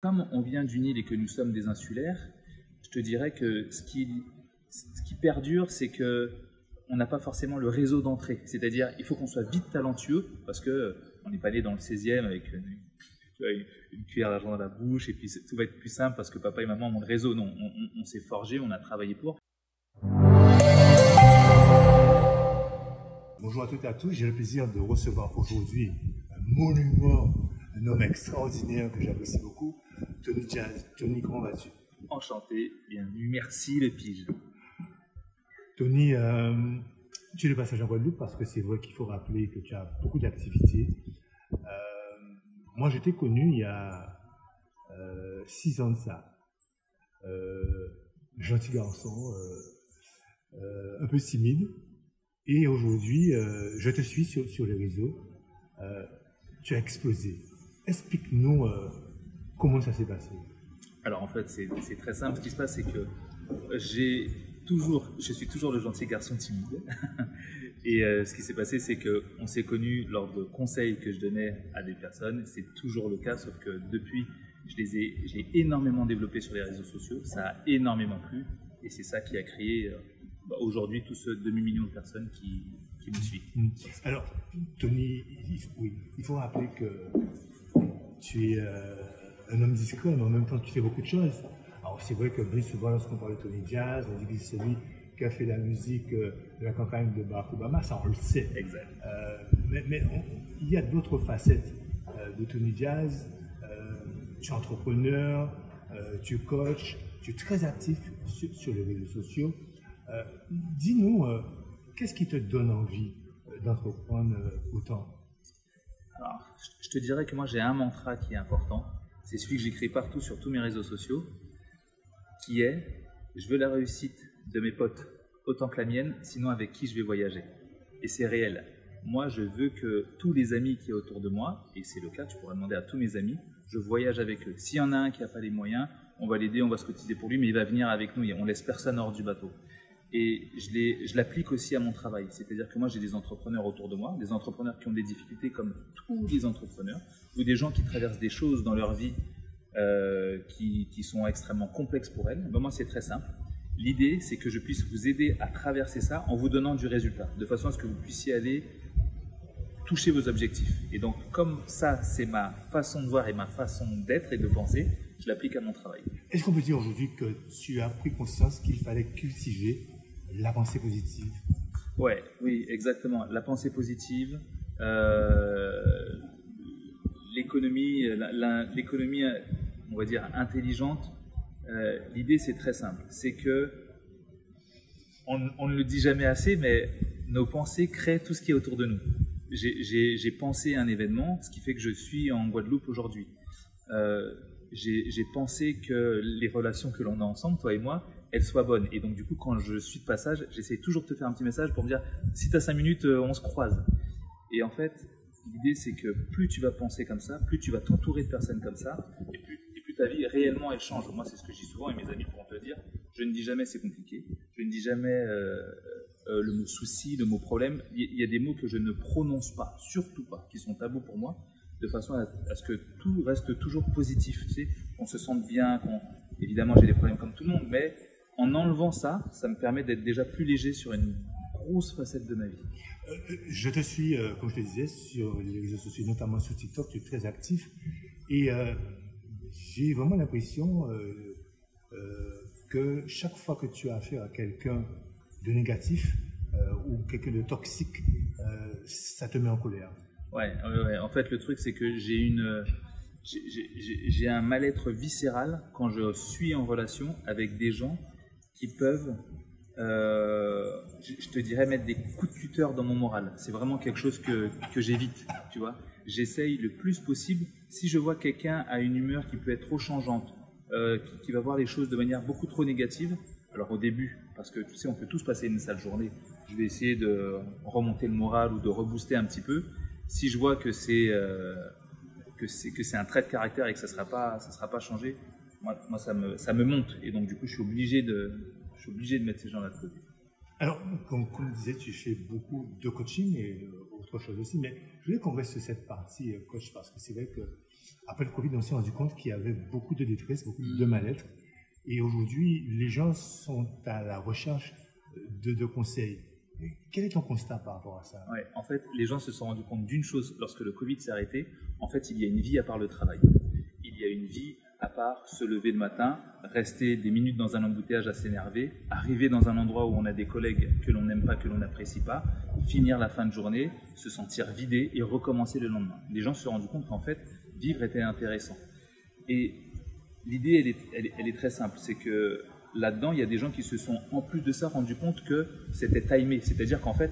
Comme on vient d'une île et que nous sommes des insulaires, je te dirais que ce qui perdure, c'est que on n'a pas forcément le réseau d'entrée. C'est-à-dire, il faut qu'on soit vite talentueux, parce qu'on n'est pas né dans le 16e avec une cuillère d'argent dans la bouche, et puis tout va être plus simple parce que papa et maman ont le réseau. Non, on s'est forgé, on a travaillé pour. Bonjour à toutes et à tous, j'ai le plaisir de recevoir aujourd'hui un monument, un homme extraordinaire que j'apprécie beaucoup, Tony Jazz. Tony, comment vas-tu? Enchanté, bienvenue, merci le pige. Tony, tu es de passage en Guadeloupe parce que c'est vrai qu'il faut rappeler que tu as beaucoup d'activités. Moi, je t'ai connu il y a 6 ans de ça. Gentil garçon, un peu timide. Et aujourd'hui, je te suis sur les réseaux. Tu as explosé. Explique-nous comment ça s'est passé. Alors en fait, c'est très simple. Ce qui se passe, c'est que je suis toujours le gentil garçon timide. Et ce qui s'est passé, c'est qu'on s'est connus lors de conseils que je donnais à des personnes. C'est toujours le cas, sauf que depuis, j'ai énormément développé sur les réseaux sociaux. Ça a énormément plu. Et c'est ça qui a créé aujourd'hui tout ce demi-million de personnes qui me suivent. Alors, Tony, il faut rappeler que tu es un homme discret, mais en même temps, tu fais beaucoup de choses. Alors, c'est vrai que bien souvent, lorsqu'on parle de Tony Jazz, on dit que c'est celui qui a fait la musique de la campagne de Barack Obama, ça on le sait. Exact. Mais il y a d'autres facettes de Tony Jazz. Tu es entrepreneur, tu es coach, tu es très actif sur les réseaux sociaux. Dis-nous, qu'est-ce qui te donne envie d'entreprendre autant? Alors, je te dirais que moi j'ai un mantra qui est important, c'est celui que j'écris partout sur tous mes réseaux sociaux, qui est « Je veux la réussite de mes potes autant que la mienne, sinon avec qui je vais voyager ». Et c'est réel. Moi, je veux que tous les amis qui sont autour de moi, et c'est le cas, tu pourras demander à tous mes amis, je voyage avec eux. S'il y en a un qui n'a pas les moyens, on va l'aider, on va se cotiser pour lui, mais il va venir avec nous, on ne laisse personne hors du bateau. Et je l'applique aussi à mon travail. C'est-à-dire que moi, j'ai des entrepreneurs autour de moi, des entrepreneurs qui ont des difficultés comme tous les entrepreneurs, ou des gens qui traversent des choses dans leur vie qui sont extrêmement complexes pour elles. Ben moi, c'est très simple. L'idée, c'est que je puisse vous aider à traverser ça en vous donnant du résultat, de façon à ce que vous puissiez aller toucher vos objectifs. Et donc, comme ça, c'est ma façon de voir et ma façon d'être et de penser, je l'applique à mon travail. Est-ce qu'on peut dire aujourd'hui que tu as pris conscience qu'il fallait cultiver la pensée positive? Oui, exactement. La pensée positive, l'économie, on va dire, intelligente. L'idée, c'est très simple. C'est que, on ne le dit jamais assez, mais nos pensées créent tout ce qui est autour de nous. J'ai pensé à un événement, ce qui fait que je suis en Guadeloupe aujourd'hui. J'ai pensé que les relations que l'on a ensemble, toi et moi, elles soient bonnes. Et donc, du coup, quand je suis de passage, j'essaie toujours de te faire un petit message pour me dire si tu as 5 minutes, on se croise. Et en fait, l'idée, c'est que plus tu vas penser comme ça, plus tu vas t'entourer de personnes comme ça, et plus ta vie, réellement, elle change. Moi, c'est ce que je dis souvent, et mes amis pourront te le dire. Je ne dis jamais c'est compliqué. Je ne dis jamais le mot souci, le mot problème. Il y a des mots que je ne prononce pas, surtout pas, qui sont tabous pour moi, de façon à ce que tout reste toujours positif, tu sais, qu'on se sente bien, évidemment j'ai des problèmes comme tout le monde, mais en enlevant ça, ça me permet d'être déjà plus léger sur une grosse facette de ma vie. Je te suis, comme je te disais, sur les réseaux sociaux, notamment sur TikTok, tu es très actif, et j'ai vraiment l'impression que chaque fois que tu as affaire à quelqu'un de négatif ou quelqu'un de toxique, ça te met en colère. Ouais. En fait, le truc, c'est que j'ai un mal-être viscéral quand je suis en relation avec des gens qui peuvent, je te dirais, mettre des coups de cutter dans mon moral. C'est vraiment quelque chose que j'évite, tu vois. J'essaye le plus possible, si je vois quelqu'un à une humeur qui peut être trop changeante, qui va voir les choses de manière beaucoup trop négative, alors au début, parce que tu sais, on peut tous passer une sale journée, je vais essayer de remonter le moral ou de rebooster un petit peu. Si je vois que c'est un trait de caractère et que ça sera pas changé, moi ça me monte, et donc du coup je suis obligé de mettre ces gens-là de côté. Alors, comme je disais, tu fais beaucoup de coaching et autre chose aussi, mais je voulais qu'on reste sur cette partie coach parce que c'est vrai que Après le Covid, on s'est rendu compte qu'il y avait beaucoup de détresse, beaucoup de mal-être. Et aujourd'hui, les gens sont à la recherche de conseils. Quel est ton constat par rapport à ça? Ouais, en fait, les gens se sont rendus compte d'une chose lorsque le Covid s'est arrêté. En fait, il y a une vie à part le travail. Il y a une vie à part se lever le matin, rester des minutes dans un embouteillage à s'énerver, arriver dans un endroit où on a des collègues que l'on n'aime pas, que l'on n'apprécie pas, finir la fin de journée, se sentir vidé et recommencer le lendemain. Les gens se sont rendus compte qu'en fait, vivre était intéressant. Et l'idée, elle est très simple, c'est que là-dedans, il y a des gens qui se sont, en plus de ça, rendus compte que c'était timé. C'est-à-dire qu'en fait,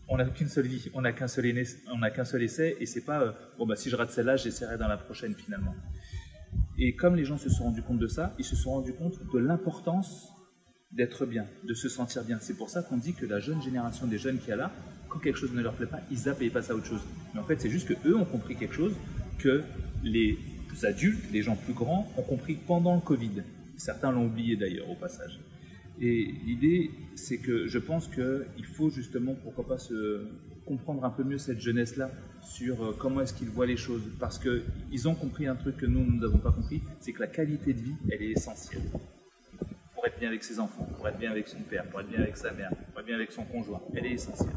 on n'a qu'une seule vie, on n'a qu'un seul essai, et c'est pas, si je rate celle-là, j'essaierai dans la prochaine finalement. Et comme les gens se sont rendus compte de ça, ils se sont rendus compte de l'importance d'être bien, de se sentir bien. C'est pour ça qu'on dit que la jeune génération des jeunes qu'il y a là, quand quelque chose ne leur plaît pas, ils zappent et ils passent à autre chose. Mais en fait, c'est juste qu'eux ont compris quelque chose que les adultes, les gens plus grands, ont compris pendant le Covid. Certains l'ont oublié d'ailleurs au passage. Et l'idée, c'est que je pense qu'il faut justement, pourquoi pas, comprendre un peu mieux cette jeunesse-là sur comment est-ce qu'ils voient les choses. Parce qu'ils ont compris un truc que nous n'avons pas compris, c'est que la qualité de vie, elle est essentielle. Pour être bien avec ses enfants, pour être bien avec son père, pour être bien avec sa mère, pour être bien avec son conjoint, elle est essentielle.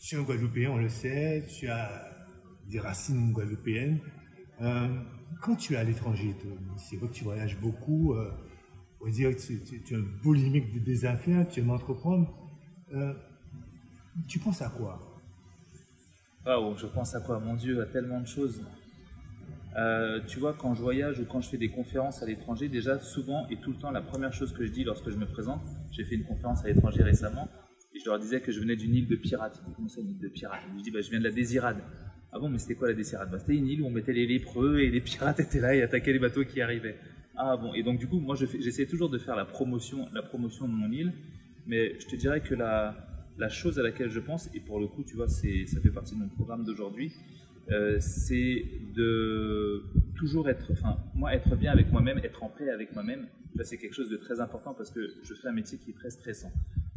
Tu es un Guadeloupéen, on le sait, tu as des racines guadeloupéennes. Quand tu es à l'étranger, c'est vrai que tu voyages beaucoup, on va dire que tu es un boulimique des affaires, tu aimes entreprendre. Tu penses à quoi? Je pense à quoi? Mon Dieu, à tellement de choses. Tu vois, quand je voyage ou quand je fais des conférences à l'étranger, déjà souvent et tout le temps, la première chose que je dis lorsque je me présente, j'ai fait une conférence à l'étranger récemment et je leur disais que je venais d'une île de pirates. Comment ça, une île de pirates? Je dis, je viens de la Désirade. Ah bon, mais c'était quoi la Désirade? C'était une île où on mettait les lépreux et les pirates étaient là et attaquaient les bateaux qui arrivaient. Ah bon, et donc du coup, moi j'essaie toujours de faire la promotion de mon île, mais je te dirais que la chose à laquelle je pense, et pour le coup, tu vois, ça fait partie de mon programme d'aujourd'hui, c'est de toujours être bien avec moi-même, être en paix avec moi-même. Là, c'est quelque chose de très important parce que je fais un métier qui est très stressant.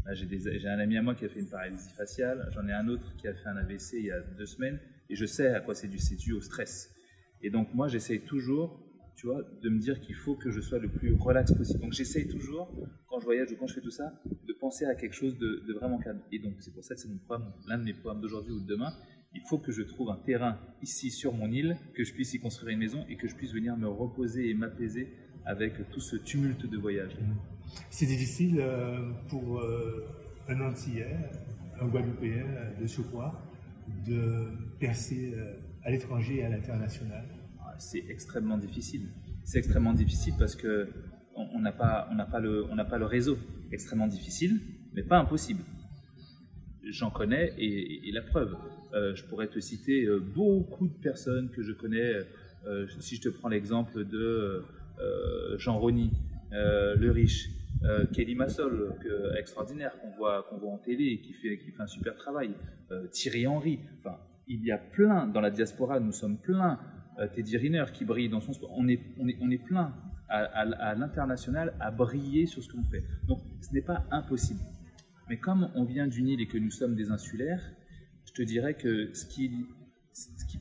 Là, j'ai un ami à moi qui a fait une paralysie faciale, j'en ai un autre qui a fait un AVC il y a 2 semaines, et je sais à quoi c'est dû au stress. Et donc moi, j'essaye toujours, tu vois, de me dire qu'il faut que je sois le plus relax possible. Donc j'essaye toujours, quand je voyage ou quand je fais tout ça, de penser à quelque chose de vraiment calme. Et donc c'est pour ça que c'est l'un de mes programmes d'aujourd'hui ou de demain. Il faut que je trouve un terrain ici sur mon île, que je puisse y construire une maison et que je puisse venir me reposer et m'apaiser avec tout ce tumulte de voyage. C'est difficile pour un Antillais, un Guadeloupéen de surcroît, de percer à l'étranger et à l'international. C'est extrêmement difficile. C'est extrêmement difficile parce que on n'a pas le réseau. Extrêmement difficile, mais pas impossible. J'en connais et la preuve. Je pourrais te citer beaucoup de personnes que je connais. Si je te prends l'exemple de Jean Rony, le riche, Kelly Massol, extraordinaire, qu'on voit en télé et qui fait un super travail, Thierry Henry. Enfin, il y a plein dans la diaspora. Nous sommes plein. Teddy Riner qui brille dans son sport. On est plein à l'international à briller sur ce que l'on fait. Donc, ce n'est pas impossible. Mais comme on vient d'une île et que nous sommes des insulaires, je te dirais que ce qui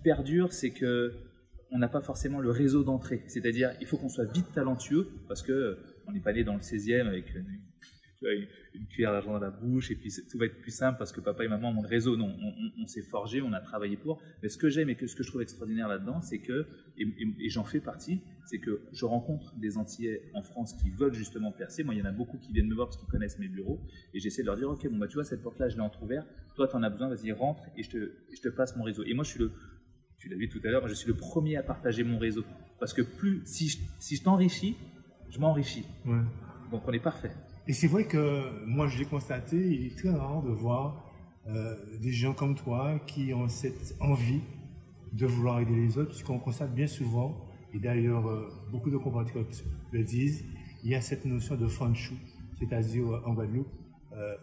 perdure, c'est qu'on n'a pas forcément le réseau d'entrée. C'est-à-dire, il faut qu'on soit vite talentueux parce qu'on n'est pas né dans le 16e avec une cuillère d'argent dans la bouche et puis tout va être plus simple parce que papa et maman ont le réseau. Non, on s'est forgé, on a travaillé pour. Mais ce que j'aime et ce que je trouve extraordinaire là-dedans, c'est que, et j'en fais partie, c'est que je rencontre des Antillais en France qui veulent justement percer. Moi, il y en a beaucoup qui viennent me voir parce qu'ils connaissent mes bureaux et j'essaie de leur dire, ok, tu vois, cette porte-là, je l'ai entrouverte, toi, tu en as besoin, vas-y, rentre et je te passe mon réseau. Et moi, tu l'as vu tout à l'heure, je suis le premier à partager mon réseau parce que si je t'enrichis, je m'enrichis. Ouais. Donc, on est parfait. Et c'est vrai que moi, je l'ai constaté, il est très rare de voir des gens comme toi qui ont cette envie de vouloir aider les autres, puisqu'on constate bien souvent, et d'ailleurs beaucoup de compatriotes le disent, il y a cette notion de fanchou, c'est-à-dire en Guadeloupe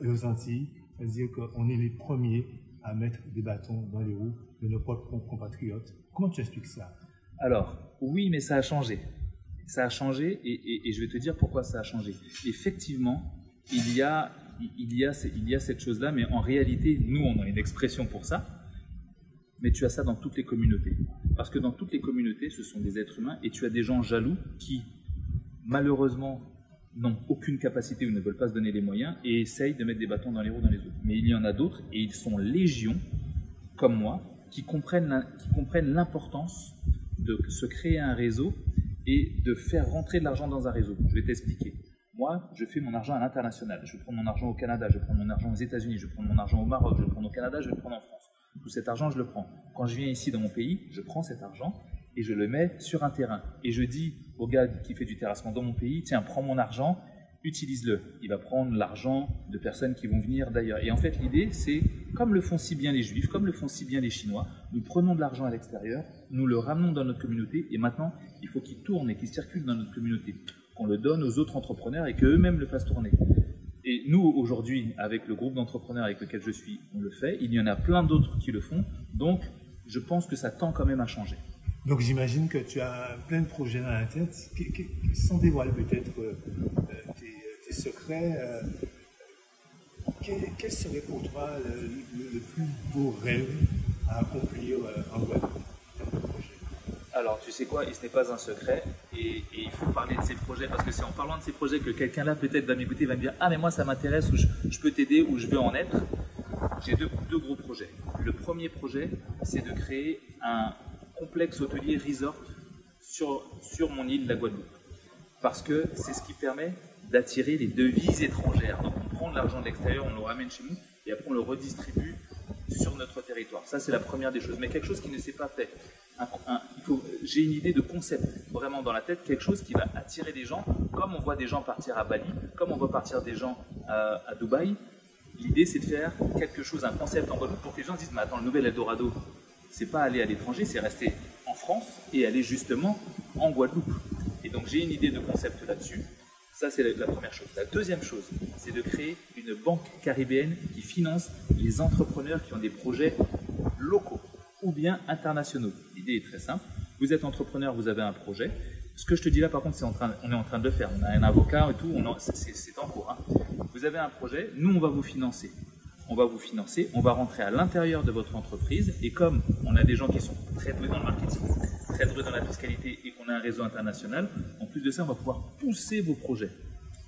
et aux Antilles, c'est-à-dire qu'on est les premiers à mettre des bâtons dans les roues de nos propres compatriotes. Comment tu expliques ça? Alors, oui, mais ça a changé. Ça a changé et je vais te dire pourquoi ça a changé. Effectivement, il y a cette chose-là, mais en réalité, nous, on a une expression pour ça. mais tu as ça dans toutes les communautés. Parce que dans toutes les communautés, ce sont des êtres humains et tu as des gens jaloux qui, malheureusement, n'ont aucune capacité ou ne veulent pas se donner les moyens et essayent de mettre des bâtons dans les roues dans les autres. Mais il y en a d'autres, et ils sont légion, comme moi, qui comprennent l'importance de se créer un réseau et de faire rentrer de l'argent dans un réseau. Je vais t'expliquer. Moi, je fais mon argent à l'international. Je prends mon argent au Canada, je prends mon argent aux États-Unis, je prends mon argent au Maroc, je le prends au Canada, je le prends en France. Tout cet argent, je le prends. Quand je viens ici dans mon pays, je prends cet argent et je le mets sur un terrain. Et je dis au gars qui fait du terrassement dans mon pays, tiens, prends mon argent, utilise-le. Il va prendre l'argent de personnes qui vont venir d'ailleurs. Et en fait, l'idée, c'est, comme le font si bien les Juifs, comme le font si bien les Chinois, nous prenons de l'argent à l'extérieur, nous le ramenons dans notre communauté, et maintenant, il faut qu'il tourne et qu'il circule dans notre communauté, qu'on le donne aux autres entrepreneurs et qu'eux-mêmes le fassent tourner. Et nous, aujourd'hui, avec le groupe d'entrepreneurs avec lequel je suis, on le fait. Il y en a plein d'autres qui le font. Donc, je pense que ça tend quand même à changer. Donc, j'imagine que tu as plein de projets dans la tête. Sans dévoiler peut-être tes secrets, quel serait pour toi le plus beau rêve à accomplir en Guadeloupe? Alors, tu sais quoi, ce n'est pas un secret et il faut parler de ces projets parce que c'est en parlant de ces projets que quelqu'un là peut-être va m'écouter, va me dire « Ah, mais moi ça m'intéresse ou je peux t'aider ou je veux en être ». J'ai deux gros projets. Le premier projet, c'est de créer un complexe hôtelier resort sur mon île, la Guadeloupe. Parce que c'est ce qui permet d'attirer les devises étrangères. Donc, on prend de l'argent de l'extérieur, on le ramène chez nous et après on le redistribue sur notre territoire. Ça, c'est la première des choses. Mais quelque chose qui ne s'est pas fait. J'ai une idée de concept vraiment dans la tête, quelque chose qui va attirer des gens, comme on voit des gens partir à Bali, comme on voit partir des gens à Dubaï. L'idée, c'est de faire quelque chose, un concept en Guadeloupe pour que les gens se disent « Mais attends, le nouvel Eldorado, c'est pas aller à l'étranger, c'est rester en France et aller justement en Guadeloupe. » Et donc, j'ai une idée de concept là-dessus. Ça, c'est la première chose. La deuxième chose, c'est de créer une banque caribéenne qui finance les entrepreneurs qui ont des projets locaux ou bien internationaux. L'idée est très simple. Vous êtes entrepreneur, vous avez un projet. Ce que je te dis là, par contre, on est en train de le faire. On a un avocat et tout, c'est en cours. Hein. Vous avez un projet, nous, on va vous financer. On va vous financer, on va rentrer à l'intérieur de votre entreprise. Et comme on a des gens qui sont très doués dans le marketing, très doués dans la fiscalité et qu'on a un réseau international, en plus de ça, on va pouvoir pousser vos projets.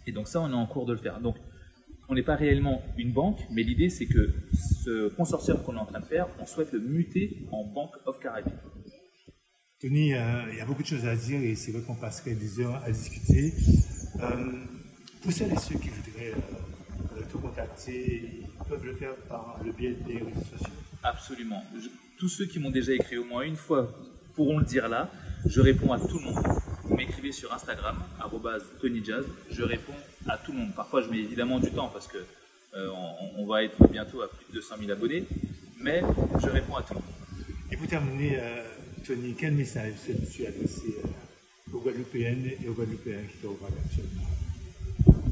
Et donc ça, on est en cours de le faire. Donc, on n'est pas réellement une banque, mais l'idée, c'est que ce consortium qu'on est en train de faire, on souhaite le muter en Bank of Caribbean. Tony, il y a beaucoup de choses à dire et c'est vrai qu'on passerait des heures à discuter. Pour celles et ceux qui voudraient te contacter, ils peuvent le faire par le biais des réseaux sociaux. Absolument. Tous ceux qui m'ont déjà écrit au moins une fois pourront le dire là. Je réponds à tout le monde. Vous m'écrivez sur Instagram, @TonyJazz. Je réponds à tout le monde. Parfois, je mets évidemment du temps parce que on va être bientôt à plus de 200 000 abonnés, mais je réponds à tout le monde. Et pour terminer, Tony, quel message tu as adressé aux Guadeloupéennes et aux Guadeloupéens qui te regardent actuellement?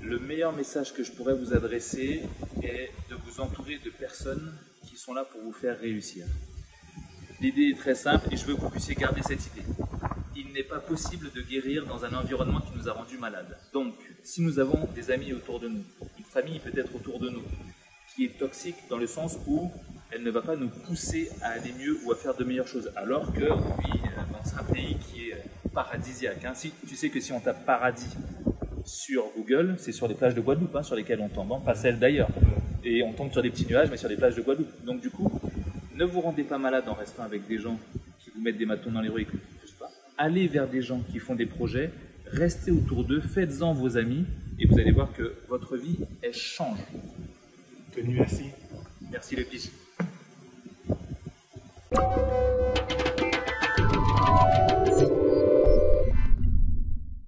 Le meilleur message que je pourrais vous adresser est de vous entourer de personnes qui sont là pour vous faire réussir. L'idée est très simple et je veux que vous puissiez garder cette idée. Il n'est pas possible de guérir dans un environnement qui nous a rendus malades. Donc, si nous avons des amis autour de nous, une famille peut-être autour de nous, qui est toxique dans le sens où elle ne va pas nous pousser à aller mieux ou à faire de meilleures choses, alors qu'on vit dans un pays qui est paradisiaque. Hein. Si, tu sais que si on tape paradis sur Google, c'est sur les plages de Guadeloupe, hein, sur lesquelles on tombe, hein, pas celles d'ailleurs. Et on tombe sur des petits nuages, mais sur les plages de Guadeloupe. Donc du coup, ne vous rendez pas malade en restant avec des gens qui vous mettent des bâtons dans les roues et qui ne vous poussent pas. Allez vers des gens qui font des projets, restez autour d'eux, faites-en vos amis, et vous allez voir que votre vie, elle change. Tony, merci. Merci le Pige.